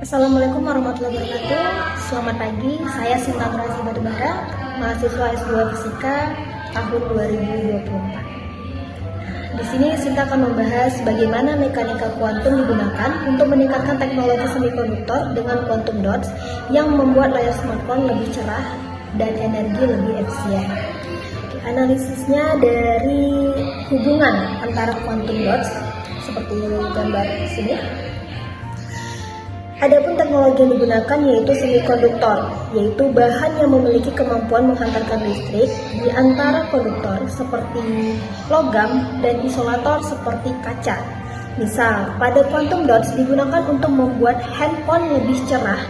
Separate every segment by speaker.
Speaker 1: Assalamualaikum warahmatullahi wabarakatuh. Selamat pagi, saya Sinta Nurhasi Batubara, mahasiswa S2 Fisika tahun 2024. Di sini Sinta akan membahas bagaimana mekanika kuantum digunakan untuk meningkatkan teknologi semikonduktor dengan quantum dots yang membuat layar smartphone lebih cerah dan energi lebih efisien. Analisisnya dari hubungan antara quantum dots seperti gambar sini. Adapun teknologi yang digunakan yaitu semikonduktor, yaitu bahan yang memiliki kemampuan menghantarkan listrik di antara konduktor seperti logam dan isolator seperti kaca. Misal, pada quantum dots digunakan untuk membuat handphone lebih cerah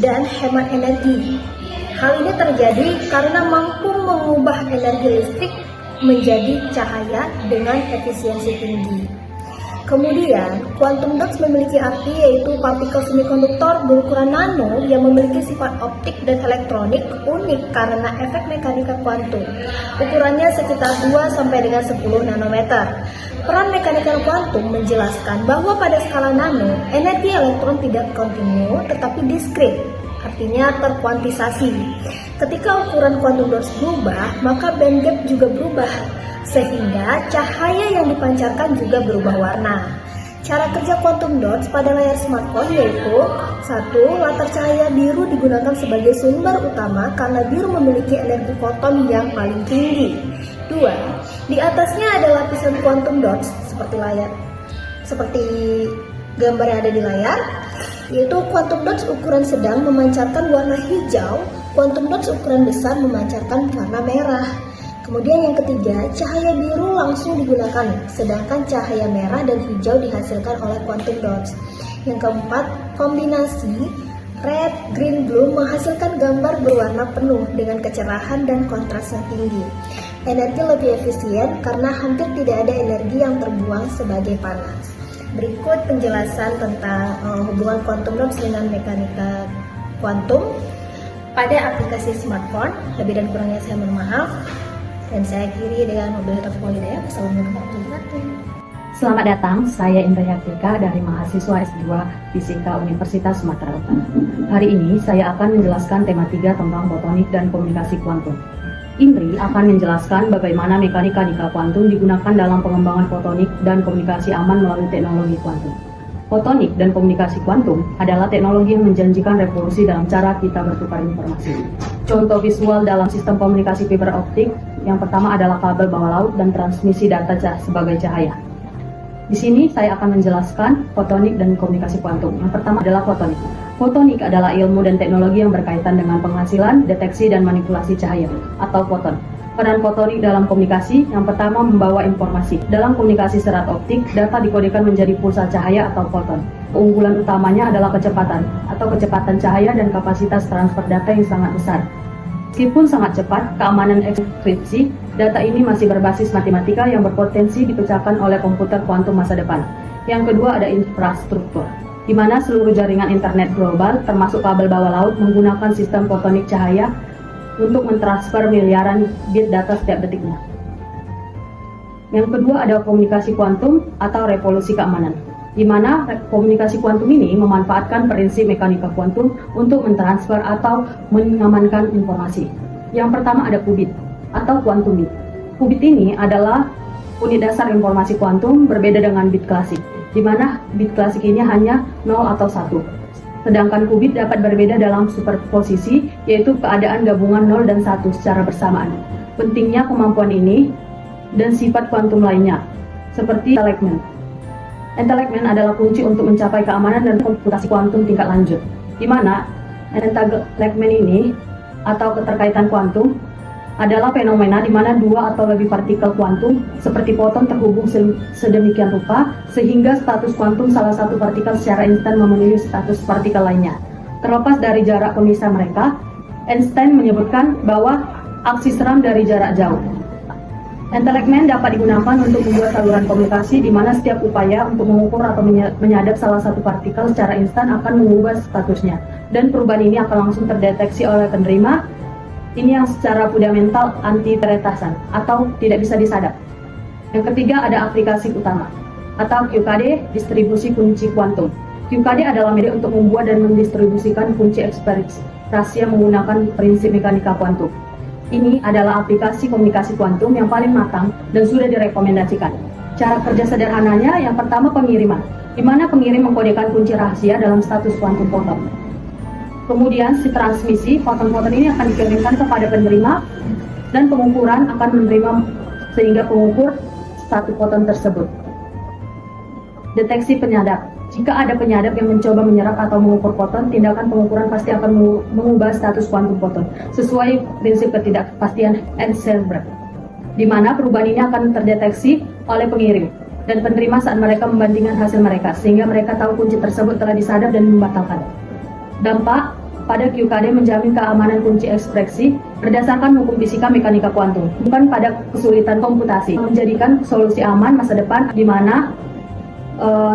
Speaker 1: dan hemat energi. Hal ini terjadi karena mampu mengubah energi listrik menjadi cahaya dengan efisiensi tinggi. Kemudian, quantum dots memiliki arti yaitu partikel semikonduktor berukuran nano yang memiliki sifat optik dan elektronik unik karena efek mekanika kuantum. Ukurannya sekitar 2 sampai dengan 10 nanometer. Peran mekanika kuantum menjelaskan bahwa pada skala nano, energi elektron tidak kontinu tetapi diskrit, artinya terkuantisasi. Ketika ukuran quantum dots berubah, maka band gap juga berubah, sehingga cahaya yang dipancarkan juga berubah warna. Cara kerja quantum dots pada layar smartphone yaitu 1. Latar cahaya biru digunakan sebagai sumber utama karena biru memiliki energi foton yang paling tinggi. 2. Di atasnya ada lapisan quantum dots seperti gambar yang ada di layar, yaitu quantum dots ukuran sedang memancarkan warna hijau, quantum dots ukuran besar memancarkan warna merah. Kemudian yang ketiga, cahaya biru langsung digunakan, sedangkan cahaya merah dan hijau dihasilkan oleh quantum dots. Yang keempat, kombinasi red, green, blue menghasilkan gambar berwarna penuh dengan kecerahan dan kontras yang tinggi. Energi lebih efisien karena hampir tidak ada energi yang terbuang sebagai panas. Berikut penjelasan tentang hubungan quantum dots dengan mekanika kuantum pada aplikasi smartphone. Lebih dan kurangnya saya mohon maaf. Dan saya akhiri dengan mobilitas Polidaya. Assalamualaikum warahmatullahi wabarakatuh.
Speaker 2: Selamat datang, saya Indra Yatrika dari mahasiswa S2 Fisika Universitas Sumatera Utara. Hari ini saya akan menjelaskan tema 3 tentang fotonik dan komunikasi kuantum. Indri akan menjelaskan bagaimana mekanika kuantum digunakan dalam pengembangan fotonik dan komunikasi aman melalui teknologi kuantum. Fotonik dan komunikasi kuantum adalah teknologi yang menjanjikan revolusi dalam cara kita bertukar informasi. Contoh visual dalam sistem komunikasi fiber optik yang pertama adalah kabel bawah laut dan transmisi data sebagai cahaya. Di sini saya akan menjelaskan fotonik dan komunikasi kuantum. Yang pertama adalah fotonik. Fotonik adalah ilmu dan teknologi yang berkaitan dengan penghasilan, deteksi, dan manipulasi cahaya atau foton. Peran fotonik dalam komunikasi, yang pertama membawa informasi. Dalam komunikasi serat optik, data dikodekan menjadi pulsa cahaya atau foton. Keunggulan utamanya adalah kecepatan cahaya dan kapasitas transfer data yang sangat besar. Meskipun sangat cepat, keamanan enkripsi data ini masih berbasis matematika yang berpotensi dipecahkan oleh komputer kuantum masa depan. Yang kedua ada infrastruktur, di mana seluruh jaringan internet global, termasuk kabel bawah laut, menggunakan sistem fotonik cahaya untuk mentransfer miliaran bit data setiap detiknya. Yang kedua ada komunikasi kuantum atau revolusi keamanan, di mana komunikasi kuantum ini memanfaatkan prinsip mekanika kuantum untuk mentransfer atau mengamankan informasi. Yang pertama ada qubit atau quantum bit. Qubit ini adalah unit dasar informasi kuantum berbeda dengan bit klasik, di mana bit klasik ini hanya 0 atau 1. Sedangkan qubit dapat berbeda dalam superposisi, yaitu keadaan gabungan 0 dan 1 secara bersamaan. Pentingnya kemampuan ini dan sifat kuantum lainnya, seperti entanglement. Entanglement adalah kunci untuk mencapai keamanan dan komputasi kuantum tingkat lanjut, di mana entanglement ini atau keterkaitan kuantum adalah fenomena di mana 2 atau lebih partikel kuantum seperti foton terhubung sedemikian rupa sehingga status kuantum salah satu partikel secara instan memenuhi status partikel lainnya. Terlepas dari jarak pemisah mereka, Einstein menyebutkan bahwa aksi seram dari jarak jauh. Entanglement dapat digunakan untuk membuat saluran komunikasi di mana setiap upaya untuk mengukur atau menyadap salah satu partikel secara instan akan mengubah statusnya, dan perubahan ini akan langsung terdeteksi oleh penerima. Ini yang secara fundamental anti-teretasan atau tidak bisa disadap. Yang ketiga ada aplikasi utama atau QKD, distribusi kunci kuantum. QKD adalah media untuk membuat dan mendistribusikan kunci ekspresi yang menggunakan prinsip mekanika kuantum. Ini adalah aplikasi komunikasi kuantum yang paling matang dan sudah direkomendasikan. Cara kerja sederhananya, yang pertama pengiriman, di mana pengirim mengkodekan kunci rahasia dalam status kuantum foton. Kemudian si transmisi, foton-foton ini akan dikirimkan kepada penerima dan pengukuran akan menerima sehingga pengukur satu foton tersebut. Deteksi penyadap. Jika ada penyadap yang mencoba menyerap atau mengukur foton, tindakan pengukuran pasti akan mengubah status kuantum foton sesuai prinsip ketidakpastian Heisenberg, di mana perubahan ini akan terdeteksi oleh pengirim dan penerima saat mereka membandingkan hasil mereka, sehingga mereka tahu kunci tersebut telah disadap dan membatalkan. Dampak pada QKD menjamin keamanan kunci ekspresi berdasarkan hukum fisika mekanika kuantum, bukan pada kesulitan komputasi, menjadikan solusi aman masa depan di mana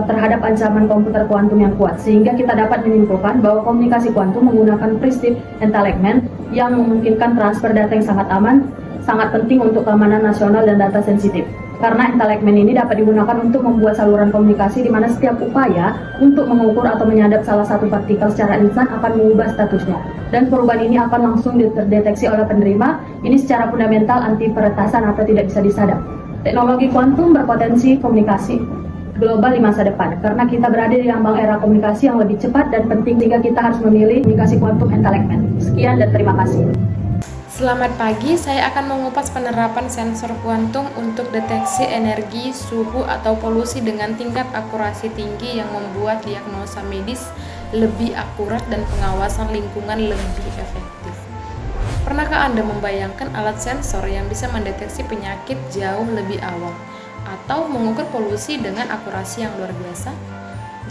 Speaker 2: terhadap ancaman komputer kuantum yang kuat, sehingga kita dapat menyimpulkan bahwa komunikasi kuantum menggunakan prinsip entanglement yang memungkinkan transfer data yang sangat aman, sangat penting untuk keamanan nasional dan data sensitif. Karena entanglement ini dapat digunakan untuk membuat saluran komunikasi di mana setiap upaya untuk mengukur atau menyadap salah satu partikel secara instan akan mengubah statusnya, dan perubahan ini akan langsung terdeteksi oleh penerima. Ini secara fundamental anti peretasan atau tidak bisa disadap. Teknologi kuantum berpotensi komunikasi global di masa depan, karena kita berada di ambang era komunikasi yang lebih cepat dan penting, sehingga kita harus memilih komunikasi kuantum entanglement. Sekian dan terima kasih.
Speaker 3: Selamat pagi, saya akan mengupas penerapan sensor kuantum untuk deteksi energi, suhu, atau polusi dengan tingkat akurasi tinggi yang membuat diagnosa medis lebih akurat dan pengawasan lingkungan lebih efektif. Pernahkah Anda membayangkan alat sensor yang bisa mendeteksi penyakit jauh lebih awal atau mengukur polusi dengan akurasi yang luar biasa?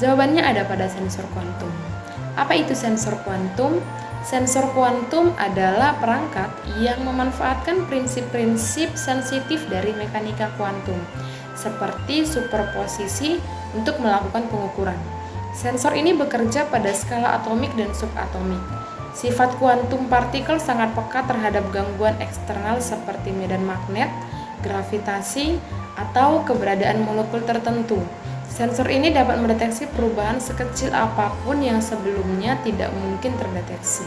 Speaker 3: Jawabannya ada pada sensor kuantum. Apa itu sensor kuantum? Sensor kuantum adalah perangkat yang memanfaatkan prinsip-prinsip sensitif dari mekanika kuantum, seperti superposisi untuk melakukan pengukuran. Sensor ini bekerja pada skala atomik dan subatomik. Sifat kuantum partikel sangat peka terhadap gangguan eksternal seperti medan magnet, gravitasi, atau keberadaan molekul tertentu. Sensor ini dapat mendeteksi perubahan sekecil apapun yang sebelumnya tidak mungkin terdeteksi.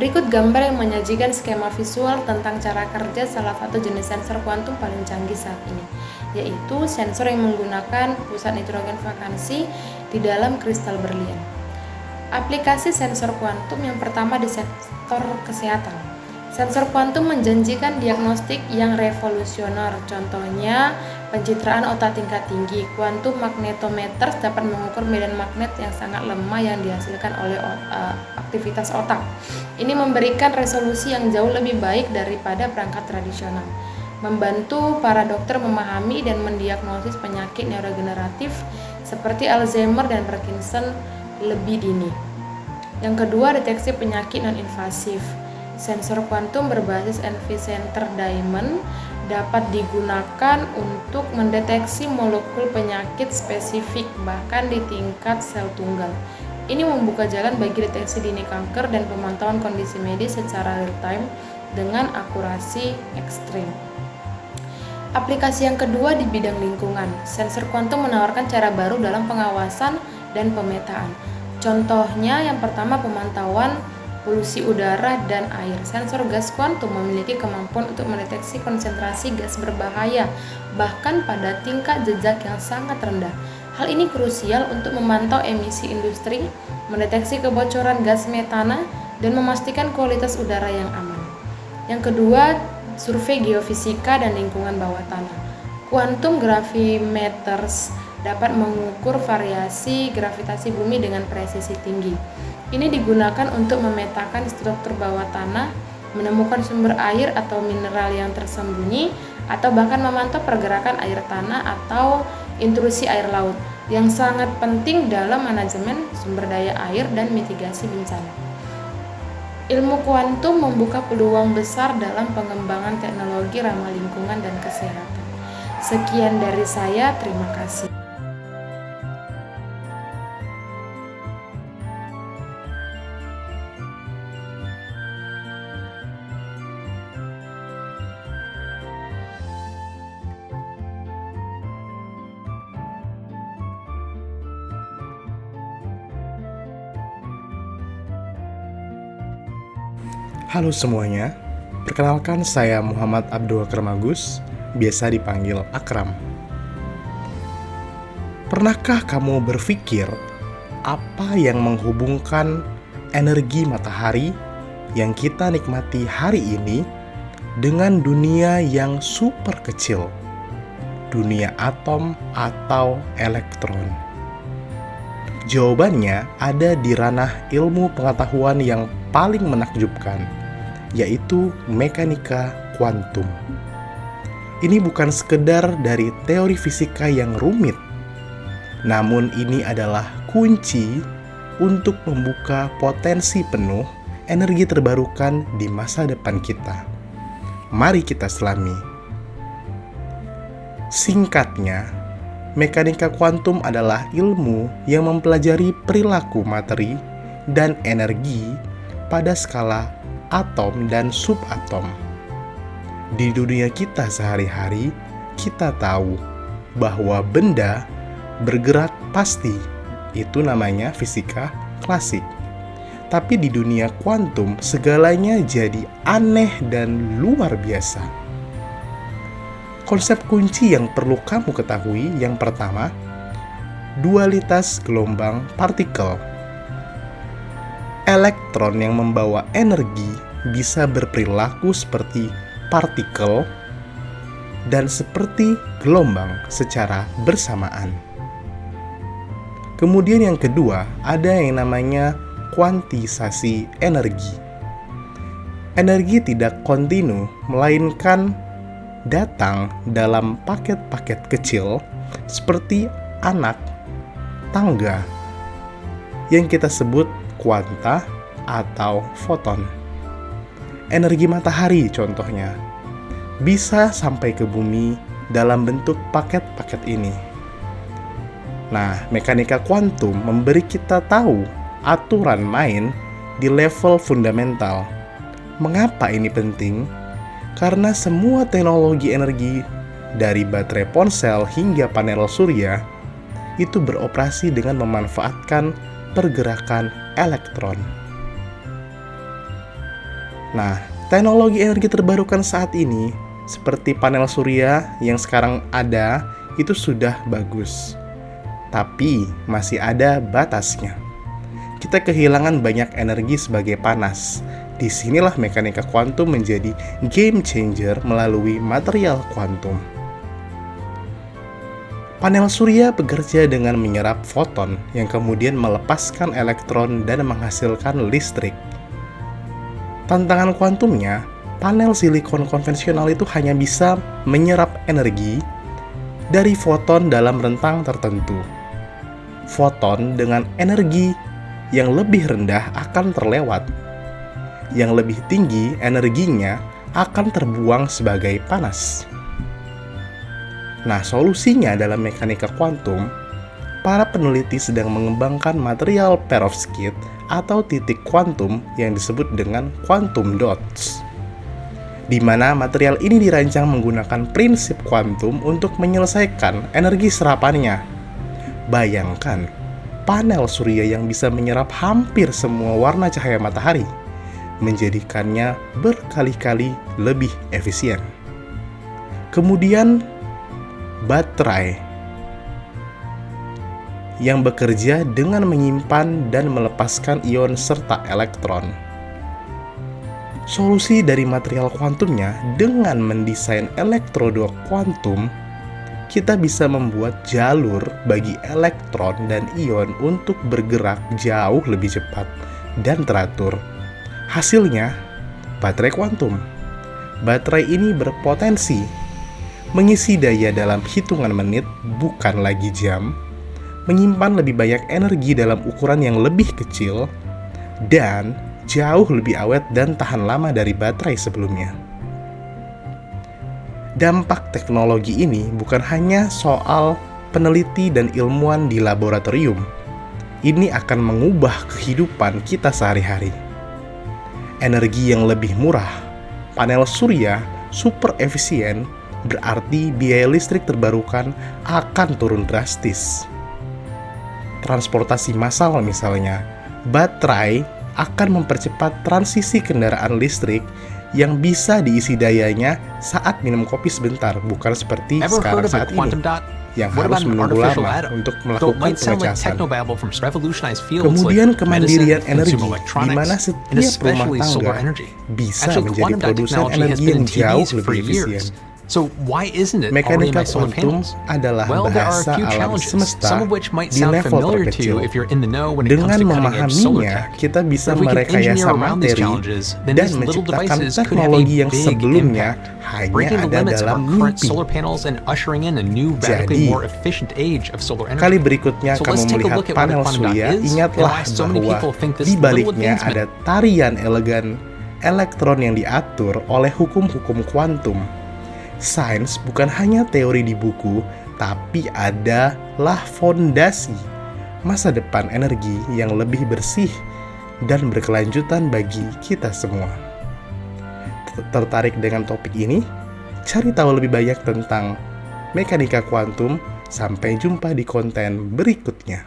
Speaker 3: Berikut gambar yang menyajikan skema visual tentang cara kerja salah satu jenis sensor kuantum paling canggih saat ini, yaitu sensor yang menggunakan pusat nitrogen vakansi di dalam kristal berlian. Aplikasi sensor kuantum yang pertama di sektor kesehatan. Sensor kuantum menjanjikan diagnostik yang revolusioner, contohnya pencitraan otak tingkat tinggi. Quantum magnetometers dapat mengukur medan magnet yang sangat lemah yang dihasilkan oleh aktivitas otak. Ini memberikan resolusi yang jauh lebih baik daripada perangkat tradisional, membantu para dokter memahami dan mendiagnosis penyakit neurodegeneratif seperti Alzheimer dan Parkinson lebih dini. Yang kedua, deteksi penyakit non-invasif. Sensor kuantum berbasis NV-Center Diamond dapat digunakan untuk mendeteksi molekul penyakit spesifik bahkan di tingkat sel tunggal. Ini membuka jalan bagi deteksi dini kanker dan pemantauan kondisi medis secara real time dengan akurasi ekstrim. Aplikasi yang kedua di bidang lingkungan. Sensor kuantum menawarkan cara baru dalam pengawasan dan pemetaan. Contohnya yang pertama, pemantauan polusi udara dan air. Sensor gas kuantum memiliki kemampuan untuk mendeteksi konsentrasi gas berbahaya bahkan pada tingkat jejak yang sangat rendah. Hal ini krusial untuk memantau emisi industri, mendeteksi kebocoran gas metana, dan memastikan kualitas udara yang aman. Yang kedua, survei geofisika dan lingkungan bawah tanah. Quantum gravimeters dapat mengukur variasi gravitasi bumi dengan presisi tinggi. Ini digunakan untuk memetakan struktur bawah tanah, menemukan sumber air atau mineral yang tersembunyi, atau bahkan memantau pergerakan air tanah atau intrusi air laut, yang sangat penting dalam manajemen sumber daya air dan mitigasi bencana. Ilmu kuantum membuka peluang besar dalam pengembangan teknologi ramah lingkungan dan kesehatan. Sekian dari saya, terima kasih.
Speaker 4: Halo semuanya, perkenalkan saya Muhammad Abdul Kermagus, biasa dipanggil Akram. Pernahkah kamu berpikir apa yang menghubungkan energi matahari yang kita nikmati hari ini dengan dunia yang super kecil, dunia atom atau elektron? Jawabannya ada di ranah ilmu pengetahuan yang paling menakjubkan, yaitu mekanika kuantum. Ini bukan sekedar dari teori fisika yang rumit, namun ini adalah kunci untuk membuka potensi penuh energi terbarukan di masa depan kita. Mari kita selami. Singkatnya, mekanika kuantum adalah ilmu yang mempelajari perilaku materi dan energi pada skala atom dan subatom. Di dunia kita sehari-hari, kita tahu bahwa benda bergerak pasti, itu namanya fisika klasik. Tapi di dunia kuantum, segalanya jadi aneh dan luar biasa. Konsep kunci yang perlu kamu ketahui yang pertama, dualitas gelombang partikel. Elektron yang membawa energi bisa berperilaku seperti partikel dan seperti gelombang secara bersamaan. Kemudian yang kedua, ada yang namanya kuantisasi energi. Energi tidak kontinu, melainkan datang dalam paket-paket kecil seperti anak tangga yang kita sebut kuanta atau foton. Energi matahari contohnya bisa sampai ke bumi dalam bentuk paket-paket ini. Nah, mekanika kuantum memberi kita tahu aturan main di level fundamental. Mengapa ini penting? Karena semua teknologi energi dari baterai ponsel hingga panel surya itu beroperasi dengan memanfaatkan pergerakan elektron. Nah, teknologi energi terbarukan saat ini seperti panel surya yang sekarang ada itu sudah bagus. Tapi masih ada batasnya. Kita kehilangan banyak energi sebagai panas. Disinilah mekanika kuantum menjadi game changer melalui material kuantum. Panel surya bekerja dengan menyerap foton yang kemudian melepaskan elektron dan menghasilkan listrik. Tantangan kuantumnya, panel silikon konvensional itu hanya bisa menyerap energi dari foton dalam rentang tertentu. Foton dengan energi yang lebih rendah akan terlewat. Yang lebih tinggi energinya akan terbuang sebagai panas. Nah, solusinya dalam mekanika kuantum, para peneliti sedang mengembangkan material perovskit atau titik kuantum yang disebut dengan quantum dots, di mana material ini dirancang menggunakan prinsip kuantum untuk menyelesaikan energi serapannya. Bayangkan, panel surya yang bisa menyerap hampir semua warna cahaya matahari, menjadikannya berkali-kali lebih efisien. Kemudian, baterai yang bekerja dengan menyimpan dan melepaskan ion serta elektron. Solusi dari material kuantumnya dengan mendesain elektroda kuantum, kita bisa membuat jalur bagi elektron dan ion untuk bergerak jauh lebih cepat dan teratur. Hasilnya, baterai kuantum. Baterai ini berpotensi mengisi daya dalam hitungan menit, bukan lagi jam, menyimpan lebih banyak energi dalam ukuran yang lebih kecil, dan jauh lebih awet dan tahan lama dari baterai sebelumnya. Dampak teknologi ini bukan hanya soal peneliti dan ilmuwan di laboratorium. Ini akan mengubah kehidupan kita sehari-hari. Energi yang lebih murah, panel surya super efisien, berarti biaya listrik terbarukan akan turun drastis. Transportasi massal misalnya, baterai akan mempercepat transisi kendaraan listrik yang bisa diisi dayanya saat minum kopi sebentar, bukan seperti
Speaker 5: Ever
Speaker 4: sekarang
Speaker 5: heard of a
Speaker 4: saat
Speaker 5: quantum
Speaker 4: ini
Speaker 5: dot?
Speaker 4: yang
Speaker 5: What
Speaker 4: harus
Speaker 5: about an
Speaker 4: menunggu
Speaker 5: artificial
Speaker 4: lama
Speaker 5: atom?
Speaker 4: untuk
Speaker 5: Though it
Speaker 4: melakukan
Speaker 5: might sound like
Speaker 4: pengecasan.
Speaker 5: technobabble from revolutionized fields
Speaker 4: Kemudian
Speaker 5: like
Speaker 4: kemandirian
Speaker 5: medicine,
Speaker 4: energi,
Speaker 5: consumer
Speaker 4: di
Speaker 5: electronics,
Speaker 4: mana
Speaker 5: and
Speaker 4: setiap rumah
Speaker 5: especially solar
Speaker 4: tangga
Speaker 5: energy.
Speaker 4: bisa
Speaker 5: Actually,
Speaker 4: menjadi
Speaker 5: quantum dot
Speaker 4: produsen
Speaker 5: technology has
Speaker 4: energi
Speaker 5: been
Speaker 4: yang
Speaker 5: in
Speaker 4: jauh
Speaker 5: TVs for
Speaker 4: lebih efisien.
Speaker 5: years. So why isn't it already in
Speaker 4: Mekanika
Speaker 5: my solar
Speaker 4: kuantum
Speaker 5: panels?
Speaker 4: adalah
Speaker 5: Well, there are
Speaker 4: bahasa
Speaker 5: a few
Speaker 4: alam
Speaker 5: challenges,
Speaker 4: semesta
Speaker 5: some of which might
Speaker 4: di
Speaker 5: sound
Speaker 4: level
Speaker 5: familiar to
Speaker 4: terkecil.
Speaker 5: you if you're in the know when it comes
Speaker 4: Dengan
Speaker 5: to cutting-edge solar
Speaker 4: memahaminya,
Speaker 5: tech.
Speaker 4: kita bisa
Speaker 5: But if we can
Speaker 4: merekayasa
Speaker 5: engineer around these
Speaker 4: materi
Speaker 5: challenges, then
Speaker 4: dan
Speaker 5: these little
Speaker 4: menciptakan
Speaker 5: devices could have a
Speaker 4: teknologi yang
Speaker 5: big
Speaker 4: sebelumnya
Speaker 5: impact,
Speaker 4: hanya
Speaker 5: breaking the
Speaker 4: ada
Speaker 5: limits of
Speaker 4: dalam
Speaker 5: our current
Speaker 4: mimpi.
Speaker 5: solar panels and ushering in a new, radically
Speaker 4: Jadi,
Speaker 5: more efficient age of solar energy.
Speaker 4: Kali berikutnya
Speaker 5: So
Speaker 4: kamu
Speaker 5: let's take a
Speaker 4: melihat
Speaker 5: look at what a
Speaker 4: panel
Speaker 5: quantum dot
Speaker 4: surya,
Speaker 5: is and
Speaker 4: ingatlah
Speaker 5: why so many
Speaker 4: bahwa
Speaker 5: people think this
Speaker 4: di
Speaker 5: little
Speaker 4: baliknya
Speaker 5: advancement
Speaker 4: ada tarian elegan elektron yang diatur oleh hukum-hukum kuantum. Sains bukan hanya teori di buku, tapi adalah fondasi masa depan energi yang lebih bersih dan berkelanjutan bagi kita semua. Tertarik dengan topik ini? Cari tahu lebih banyak tentang mekanika kuantum. Sampai jumpa di konten berikutnya.